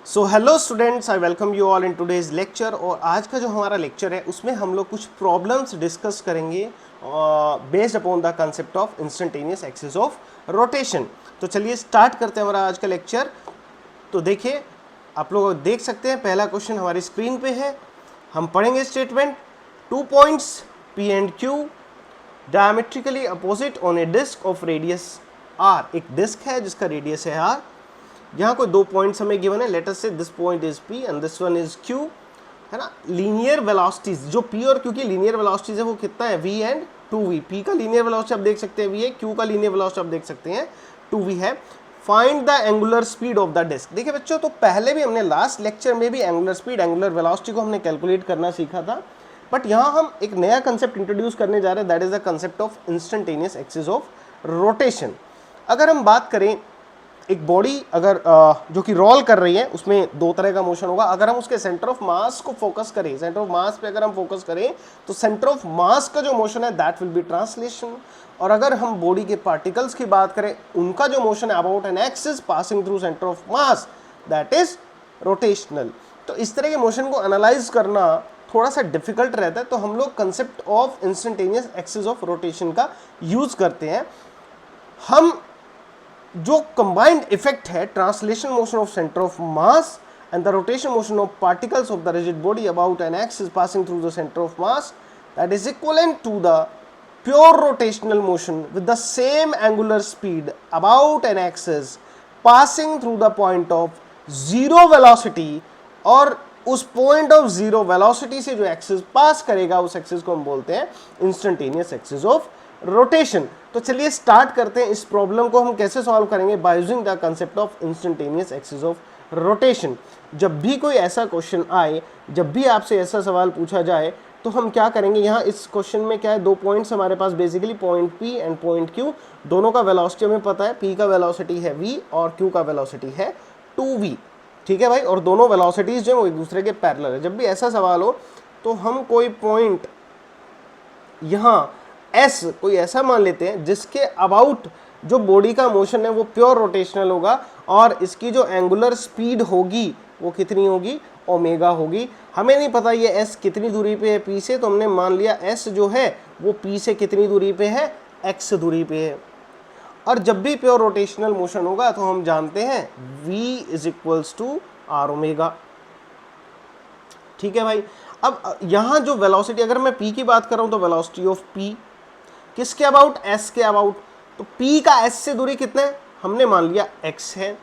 So hello students, I welcome you all in today's lecture. और आज का जो हमारा लेक्चर है उसमें हम लोग कुछ प्रॉब्लम्स डिस्कस करेंगे based upon the concept of instantaneous axis of rotation. तो चलिए स्टार्ट करते हैं हमारा आज का लेक्चर। तो देखिए, आप लोग देख सकते हैं पहला क्वेश्चन हमारी स्क्रीन पे है। हम पढ़ेंगे statement. 2 points P and Q diametrically opposite on a disc of radius R। एक डिस्क है जिसका रेडियस है R। यहाँ कोई 2 पॉइंट्स हमें गिवन है। लेट अस से this point is P and this one is Q, है ना। लीनियर वेलोसिटीज जो P और Q की लीनियर वेलोसिटीज है वो कितना है, V एंड 2V। P का लीनियर वेलोसिटी आप देख सकते हैं V है, Q का लीनियर वेलोसिटी आप देख सकते हैं 2V है। Find the angular speed of the disc. देखिए बच्चों, तो पहले भी हमने लास्ट लेक्चर में भी एंगुलर स्पीड, एंगुलर वेलोसिटी को हमने कैलकुलेट करना सीखा था। बट यहाँ हम एक नया कंसेप्ट इंट्रोड्यूस करने जा रहे हैं, that is the concept of instantaneous axis of rotation. अगर हम बात करें, एक बॉडी अगर जो कि रोल कर रही है उसमें 2 तरह का मोशन होगा। अगर हम उसके सेंटर ऑफ मास को फोकस करें, सेंटर ऑफ मास पे अगर हम फोकस करें तो सेंटर ऑफ मास का जो मोशन है दैट विल बी ट्रांसलेशन। और अगर हम बॉडी के पार्टिकल्स की बात करें, उनका जो मोशन है about an axis passing through centre of mass, that is rotational. तो इस तरह के मोशन को एनालाइज करना थोड़ा सा डिफिकल्ट रहता है, तो हम लोग concept of instantaneous axis of rotation का यूज करते हैं। हम जो कंबाइंड इफेक्ट है, translation motion of centre of mass and the rotation motion of particles of the rigid body about an axis passing through the centre of mass, that is equivalent to the pure rotational motion with the same angular speed about an axis passing through the point of zero velocity. और उस point of zero velocity से जो axis pass करेगा उस axis को हम बोलते हैं इंस्टेंटेनियस एक्सिस ऑफ रोटेशन। तो चलिए स्टार्ट करते हैं। इस प्रॉब्लम को हम कैसे सॉल्व करेंगे, by using the concept of instantaneous axis of rotation. जब भी कोई ऐसा क्वेश्चन आए, जब भी आपसे ऐसा सवाल पूछा जाए, तो हम क्या करेंगे, यहाँ इस क्वेश्चन में क्या है, 2 पॉइंट्स हमारे पास basically, point P and point Q। दोनों का वेलोसिटी हमें पता है, P का वेलोसिटी है V और Q का वेलोसिटी है 2V। ठीक है भाई, और दोनों वेलोसिटीज जो है वो एक दूसरे के पैरेलल है। जब भी ऐसा सवाल हो तो हम कोई पॉइंट यहाँ S कोई ऐसा मान लेते हैं जिसके अबाउट जो बॉडी का मोशन है वो प्योर रोटेशनल होगा, और इसकी जो एंगुलर स्पीड होगी वो कितनी होगी, ओमेगा होगी। हमें नहीं पता ये S कितनी दूरी पे है P से, तो हमने मान लिया S जो है वो P से कितनी दूरी पे है, X दूरी पे है। और जब भी प्योर रोटेशनल मोशन होगा तो हम जानते हैं V is equals to R omega. ठीक है भाई। अब यहाँ जो वेलोसिटी, अगर मैं P की बात कर रहा हूँ तो वेलोसिटी ऑफ P किसके अबाउट, S के अबाउट। तो P का S से दूरी कितना है, हमने मान लिया X है।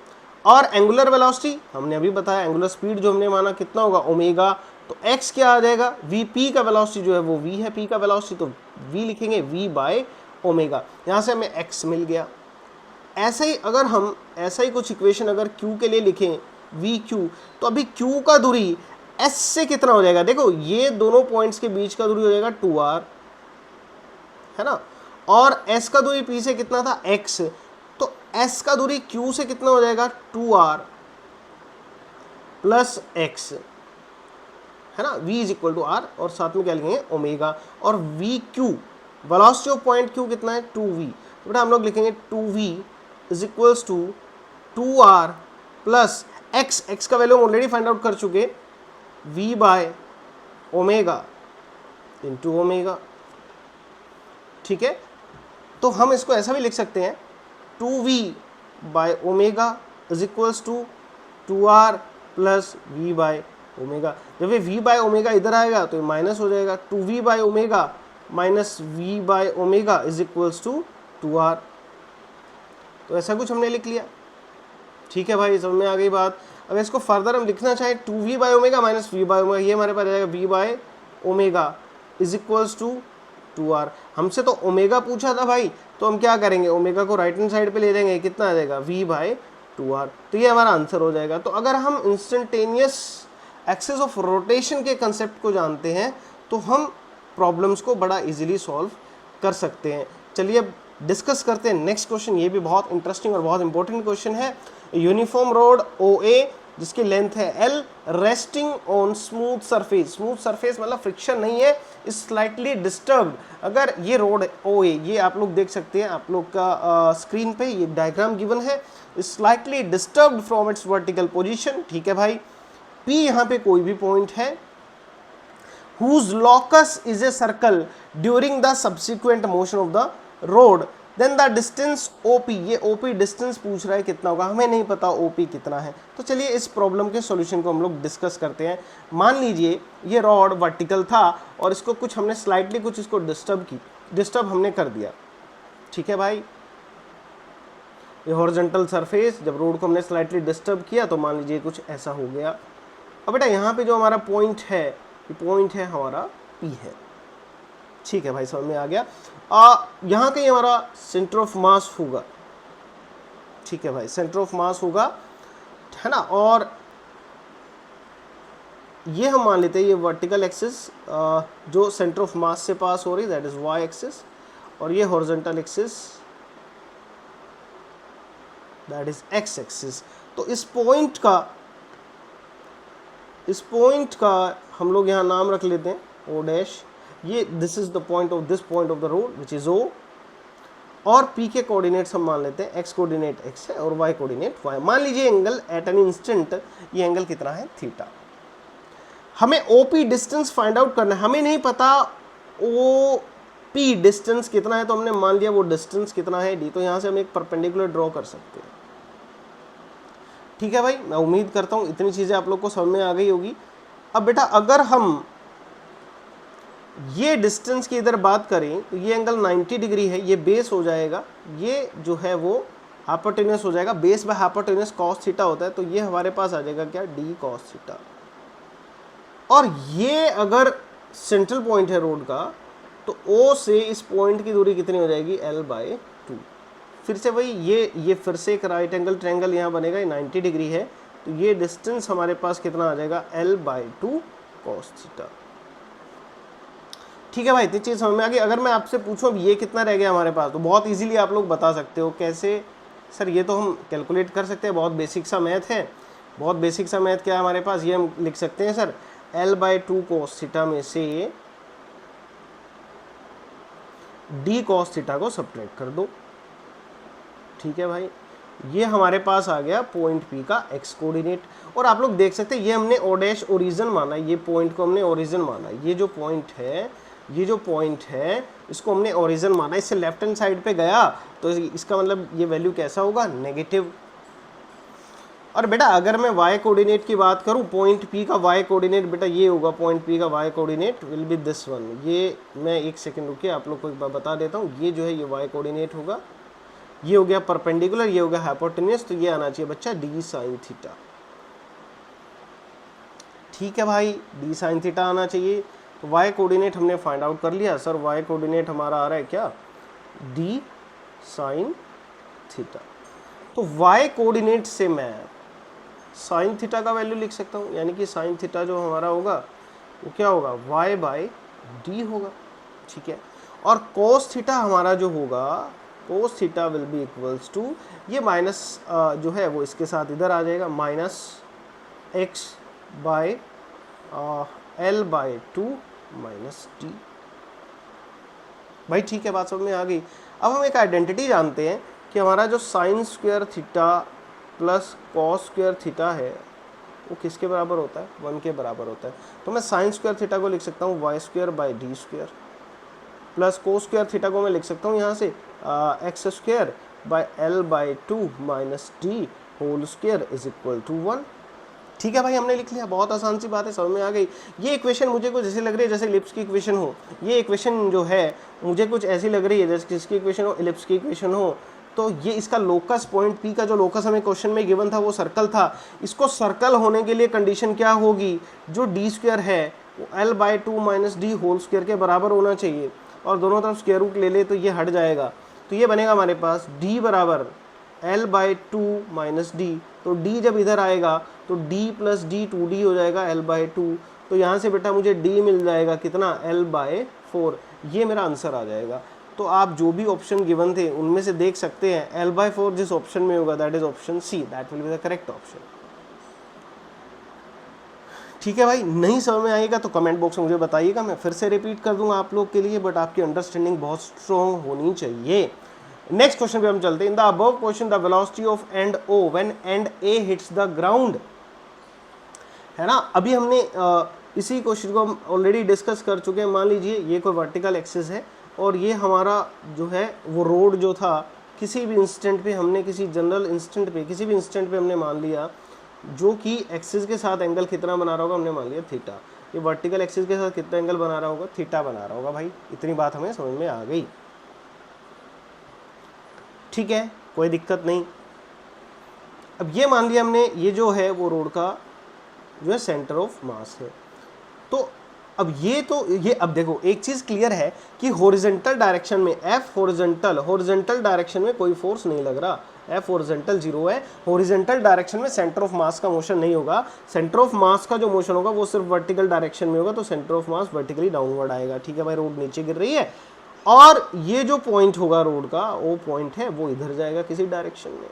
और एंगुलर वेलोसिटी हमने अभी बताया, एंगुलर स्पीड जो हमने माना कितना होगा, ओमेगा। तो X क्या आ जाएगा, P का वेलोसिटी जो है वो V है, P का वेलोसिटी, तो V लिखेंगे V बाय ओमेगा। यहाँ से हमें X मिल गया। ऐसे ही अगर हम ऐसा ही कुछ इक्वेशन अगर Q के लिए लिखें, VQ, तो अभी Q का दूरी S से कितना हो जाएगा, देखो ये दोनों पॉइंट्स के बीच का दूरी हो जाएगा 2R, है ना। और S का दूरी P से कितना था, X, तो S का दूरी Q से कितना हो जाएगा, 2R प्लस X, है ना। V is equal to R, और साथ में क्या लिखेंगे, ओमेगा। और VQ, velocity of point Q कितना है, 2V। तो बेटा हम लोग लिखेंगे 2V is equals to 2R plus X का वैल्यू हम ऑलरेडी फाइंड आउट कर चुके, V by omega into omega. ठीक है, तो हम इसको ऐसा भी लिख सकते हैं, 2V by omega is equals to 2R plus V by omega. जब ये V बाय ओमेगा इधर आएगा तो ये माइनस हो जाएगा, 2V by omega minus V by omega is equals to 2R। तो ऐसा कुछ हमने लिख लिया। ठीक है भाई, समझ में आ गई बात। अगर इसको फर्दर हम लिखना चाहें, 2V by omega minus V by omega, ये हमारे पास आ जाएगा V by omega is equals to 2R। हमसे तो ओमेगा पूछा था भाई, तो हम क्या करेंगे, ओमेगा को राइट हैंड साइड पे ले देंगे, कितना आ जाएगा, V बाय 2R। तो ये हमारा आंसर हो जाएगा। तो अगर हम इंस्टेंटेनियस एक्सिस ऑफ रोटेशन के कंसेप्ट को जानते हैं तो हम प्रॉब्लम्स को बड़ा इजीली सॉल्व कर सकते हैं। चलिए अब डिस्कस करते हैं नेक्स्ट क्वेश्चन। ये भी बहुत इंटरेस्टिंग और बहुत इंपॉर्टेंट क्वेश्चन है। यूनिफॉर्म रोड OA जिसकी लेंथ है L, resting on smooth surface. Smooth surface मतलब फ्रिक्शन नहीं है, इज स्लाइटली डिस्टर्ब्ड। अगर ये रोड ओ ये आप लोग देख सकते हैं, आप लोग का स्क्रीन पे ये डायग्राम गिवन है, is slightly disturbed from its vertical position. ठीक है भाई। P यहाँ पे कोई भी पॉइंट है, whose locus is a circle during the subsequent motion of the road, then the distance OP, ये OP डिस्टेंस पूछ रहा है कितना होगा, हमें नहीं पता OP कितना है। तो चलिए इस प्रॉब्लम के सॉल्यूशन को हम लोग डिस्कस करते हैं। मान लीजिए ये रॉड वर्टिकल था और इसको कुछ हमने स्लाइटली कुछ इसको डिस्टर्ब हमने कर दिया। ठीक है भाई, ये हॉरिजॉन्टल सरफेस, जब रोड को हमने स्लाइटली डिस्टर्ब किया तो मान लीजिए कुछ ऐसा हो गया। अब बेटा यहाँ पे जो हमारा पॉइंट है, ये पॉइंट है हमारा P है। ठीक है भाई, समझ में आ गया। यहाँ कहीं हमारा सेंटर ऑफ मास होगा। ठीक है भाई, सेंटर ऑफ मास होगा, है ना। और ये हम मान लेते हैं ये वर्टिकल एक्सिस जो सेंटर ऑफ मास से पास हो रही, दैट इज y एक्सिस, और ये horizontal axis that is x axis. तो इस पॉइंट का हम लोग यहाँ नाम रख लेते हैं O डैश। ये this is the point of this point of the road which is O, और P के कोऑर्डिनेट्स हम मान लेते हैं, x कोऑर्डिनेट x है और y कोऑर्डिनेट y। मान लीजिए एंगल एट एन इंस्टेंट, ये एंगल कितना है, थीटा। हमें OP डिस्टेंस फाइंड आउट करना है, हमें नहीं पता OP डिस्टेंस कितना है, तो हमने मान लिया वो डिस्टेंस कितना है d, तो यहाँ से हम एक परपेंडिकुलर ड्रॉ कर सकते हैं। ठीक है भाई, मैं उम्मीद करता हूँ इतनी चीज़ें आप लोग को समझ में आ गई होगी। अब बेटा अगर हम ये डिस्टेंस की इधर बात करें तो ये एंगल 90 डिग्री है, ये बेस हो जाएगा, ये जो है वो हाइपोटेन्यूस हो जाएगा। Base by hypotenuse cos theta होता है, तो ये हमारे पास आ जाएगा क्या, डी कॉस थीटा। और ये अगर सेंट्रल पॉइंट है रोड का, तो O से इस पॉइंट की दूरी कितनी हो जाएगी, L/2। फिर से वही ये फिर से एक राइट एंगल ट्रायंगल यहाँ बनेगा, ये 90 डिग्री है, तो ये डिस्टेंस हमारे पास कितना आ जाएगा, L/2 कॉस थीटा। ठीक है भाई, इतनी चीज़ समझ में आ गई। अगर मैं आपसे पूछूं अब ये कितना रह गया हमारे पास, तो बहुत इजीली आप लोग बता सकते हो। कैसे सर, ये तो हम कैलकुलेट कर सकते हैं, बहुत बेसिक सा मैथ है। बहुत बेसिक सा मैथ क्या है हमारे पास, ये हम लिख सकते हैं सर, L/2 कॉस थीटा में से डी कॉस थीटा को सब्ट्रैक्ट कर दो। ठीक है भाई, ये हमारे पास आ गया पॉइंट P का x कोऑर्डिनेट। और आप लोग देख सकते हैं ये हमने O डैश ओरिजिन माना, ये पॉइंट को हमने ओरिजिन माना। ये जो पॉइंट है इसको हमने ओरिजिन माना, इससे लेफ्ट हैंड साइड पे गया तो इसका मतलब ये वैल्यू कैसा होगा, नेगेटिव। और बेटा अगर मैं y कोऑर्डिनेट की बात करूं, पॉइंट P का y कोऑर्डिनेट बेटा ये होगा, पॉइंट P का y coordinate will be this one. ये मैं एक सेकंड रुकिए, आप लोग को एक बार बता देता हूँ। ये जो है ये y कोऑर्डिनेट होगा, ये हो गया परपेंडिकुलर, ये हो गया हाइपोटेन्यूस, तो ये आना चाहिए बच्चा d साइन थीटा। ठीक है भाई, d साइन थीटा आना चाहिए। तो y कोऑर्डिनेट हमने फाइंड आउट कर लिया। सर y कोऑर्डिनेट हमारा आ रहा है क्या, d साइन थीटा। तो y कोऑर्डिनेट से मैं साइन थीटा का वैल्यू लिख सकता हूँ, यानी कि साइन थीटा जो हमारा होगा वो क्या होगा, y/d होगा। ठीक है, और कोस थीटा हमारा जो होगा, cos theta will be equals to, ये माइनस जो है वो इसके साथ इधर आ जाएगा, -x/L/2 -d। भाई ठीक है, बात समझ में आ गई। अब हम एक आइडेंटिटी जानते हैं कि हमारा जो sine square theta plus cos square theta है वो किसके बराबर होता है, 1 के बराबर होता है। तो मैं साइन स्क्वायर थीटा को लिख सकता हूँ y²/d² plus cos square theta को मैं लिख सकता हूँ यहाँ से x²/L/2 -d whole square is equal to 1। ठीक है भाई, हमने लिख लिया, बहुत आसान सी बात है, समझ में आ गई। ये इक्वेशन मुझे कुछ ऐसी लग रही है जैसे इलिप्स की इक्वेशन हो। ये इक्वेशन जो है मुझे कुछ ऐसी लग रही है जैसे किसकी इक्वेशन हो, इलिप्स की इक्वेशन हो। तो ये इसका लोकस, पॉइंट P का जो लोकस हमें क्वेश्चन में गिवन था वो सर्कल था। इसको सर्कल होने के लिए कंडीशन क्या होगी, जो d² है वो L/2 - d होल स्क्वायर के बराबर होना चाहिए, और दोनों तरफ स्क्वायर रूट ले ले तो ये हट जाएगा। तो ये बनेगा हमारे पास d बराबर L/2 - d। तो d जब इधर आएगा तो d + d 2d हो जाएगा L/2। तो यहाँ से बेटा मुझे d मिल जाएगा कितना, L/4। ये मेरा आंसर आ जाएगा। तो आप जो भी ऑप्शन गिवन थे उनमें से देख सकते हैं, L/4 जिस ऑप्शन में होगा that is option C, that will be the correct option. ठीक है भाई, नहीं समझ में आएगा तो कमेंट बॉक्स में मुझे बताइएगा, मैं फिर से रिपीट कर दूंगा आप लोग के लिए, बट आपकी अंडरस्टैंडिंग बहुत स्ट्रॉन्ग होनी चाहिए। नेक्स्ट क्वेश्चन पे हम चलते हैं। In the above question the velocity of end O when end A hits the ground, है ना। अभी हमने इसी क्वेश्चन को हम ऑलरेडी डिस्कस कर चुके हैं। मान लीजिए ये कोई वर्टिकल एक्सिस है और ये हमारा जो है वो रोड जो था, किसी भी इंस्टेंट पे हमने, किसी जनरल इंस्टेंट पे, किसी भी इंस्टेंट पे हमने मान लिया जो कि एक्सिस के साथ एंगल कितना बना रहा होगा, हमने मान लिया थीटा। ये वर्टिकल एक्सिस के साथ कितना एंगल बना रहा होगा, थीटा बना रहा होगा। भाई इतनी बात हमें समझ में आ गई, ठीक है, कोई दिक्कत नहीं। अब ये मान लिया हमने, ये जो है वो रोड का जो है सेंटर ऑफ मास है। तो अब ये अब देखो एक चीज क्लियर है कि हॉरिजॉन्टल डायरेक्शन में एफ हॉरिजॉन्टल डायरेक्शन में कोई फोर्स नहीं लग रहा, एफ हॉरिजॉन्टल 0 है। हॉरिजॉन्टल डायरेक्शन में सेंटर ऑफ मास का मोशन नहीं होगा, सेंटर ऑफ मास का जो मोशन होगा वो सिर्फ वर्टिकल डायरेक्शन में होगा, तो centre of mass vertically downward आएगा। ठीक है भाई, रोड नीचे गिर रही है और ये जो पॉइंट होगा रोड का, वो पॉइंट है वो इधर जाएगा किसी डायरेक्शन में।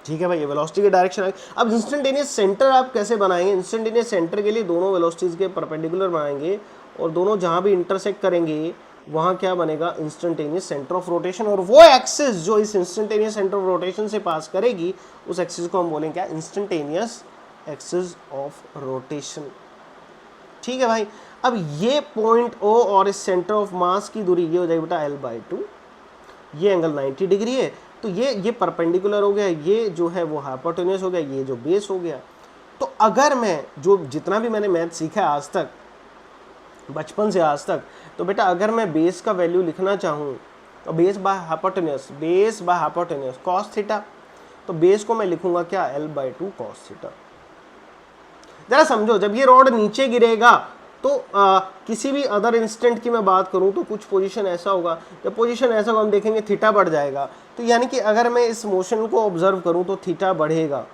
ठीक है भाई, ये वेलोसिटी के डायरेक्शन है। अब इंस्टेंटेनियस सेंटर आप कैसे बनाएंगे? इंस्टेंटेनियस सेंटर के लिए दोनों वेलोसिटीज के परपेंडिकुलर बनाएंगे और दोनों जहां भी इंटरसेक्ट करेंगे वहां क्या बनेगा, इंस्टेंटेनियस सेंटर ऑफ रोटेशन। और वो एक्सिस जो इस इंस्टेंटेनियस सेंटर ऑफ रोटेशन से पास करेगी उस एक्सिस को हम बोलेंगे क्या, इंस्टेंटेनियस एक्सिस ऑफ रोटेशन। ठीक है भाई, अब ये पॉइंट ओ और इस सेंटर ऑफ मास की दूरी ये हो जाएगी बेटा L/2, ये एंगल 90 डिग्री है, तो ये परपेंडिकुलर हो गया, ये जो है वो हाइपोटेन्यूस हो गया, ये जो बेस हो गया। तो अगर मैं जो जितना भी मैंने मैथ सीखा है आज तक, बचपन से आज तक, तो बेटा अगर मैं बेस का वैल्यू लिखना चाहूँ तो base by hypotenuse cos theta, तो बेस को मैं लिखूंगा क्या, L/2 कॉस थीटा। जरा समझो, जब ये रॉड नीचे गिरेगा तो किसी भी अदर इंस्टेंट की मैं बात करूं तो कुछ पोजीशन ऐसा होगा, जब पोजीशन ऐसा होगा हम देखेंगे थीटा बढ़ जाएगा। तो यानी कि अगर मैं इस मोशन को ऑब्जर्व करूं तो थीटा बढ़ेगा।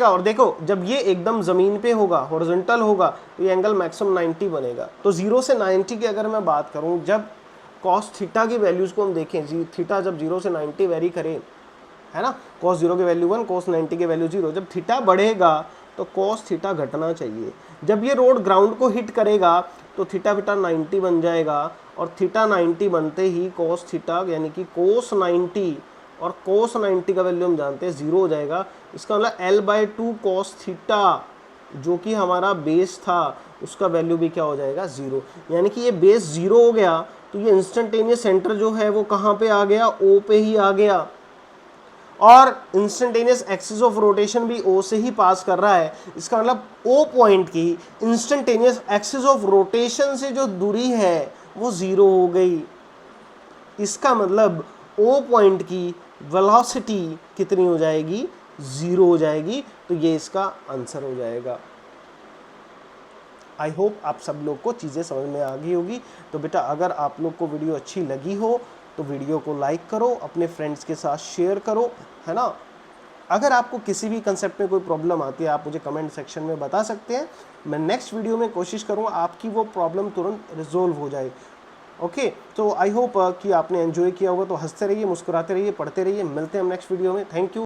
और देखो जब ये एकदम ज़मीन पे होगा, हॉरिजॉन्टल होगा, तो ये एंगल मैक्सिमम 90 बनेगा। तो 0 से 90 की अगर मैं बात करूं, जब कॉस थीटा की वैल्यूज़ को हम देखें, थीटा जब 0 से 90 वेरी करे, है ना, कॉस 0 की वैल्यू 1, कॉस 90 की वैल्यू 0, जब थीटा बढ़ेगा तो कॉस थीटा घटना चाहिए। जब ये रोड ग्राउंड को हिट करेगा तो थीटा 90 बन जाएगा, और थीटा 90 बनते ही कॉस थीटा यानी कि कोस 90, और कोस 90 का वैल्यू हम जानते हैं 0 हो जाएगा। इसका मतलब L/2 कॉस थीटा जो कि हमारा बेस था उसका वैल्यू भी क्या हो जाएगा, 0। यानी कि ये बेस 0 हो गया तो ये इंस्टेंटेनियस सेंटर जो है वो कहाँ पे आ गया, O पे ही आ गया, और इंस्टेंटेनियस एक्सिस ऑफ रोटेशन भी O से ही पास कर रहा है। इसका मतलब O पॉइंट की इंस्टेंटेनियस एक्सिस ऑफ रोटेशन से जो दूरी है वो 0 हो गई। इसका मतलब O पॉइंट की वेलोसिटी कितनी हो जाएगी, 0 हो जाएगी। तो ये इसका आंसर हो जाएगा। आई होप आप सब लोग को चीज़ें समझ में आ गई होगी। तो बेटा अगर आप लोग को वीडियो अच्छी लगी हो तो वीडियो को लाइक करो, अपने फ्रेंड्स के साथ शेयर करो, है ना। अगर आपको किसी भी कंसेप्ट में कोई प्रॉब्लम आती है आप मुझे कमेंट सेक्शन में बता सकते हैं। मैं नेक्स्ट वीडियो में कोशिश करूँगा आपकी वो प्रॉब्लम तुरंत रिजोल्व हो जाए। ओके, तो आई होप कि आपने एंजॉय किया होगा। तो हंसते रहिए, मुस्कुराते रहिए, पढ़ते रहिए। मिलते हैं हम नेक्स्ट वीडियो में। Thank you.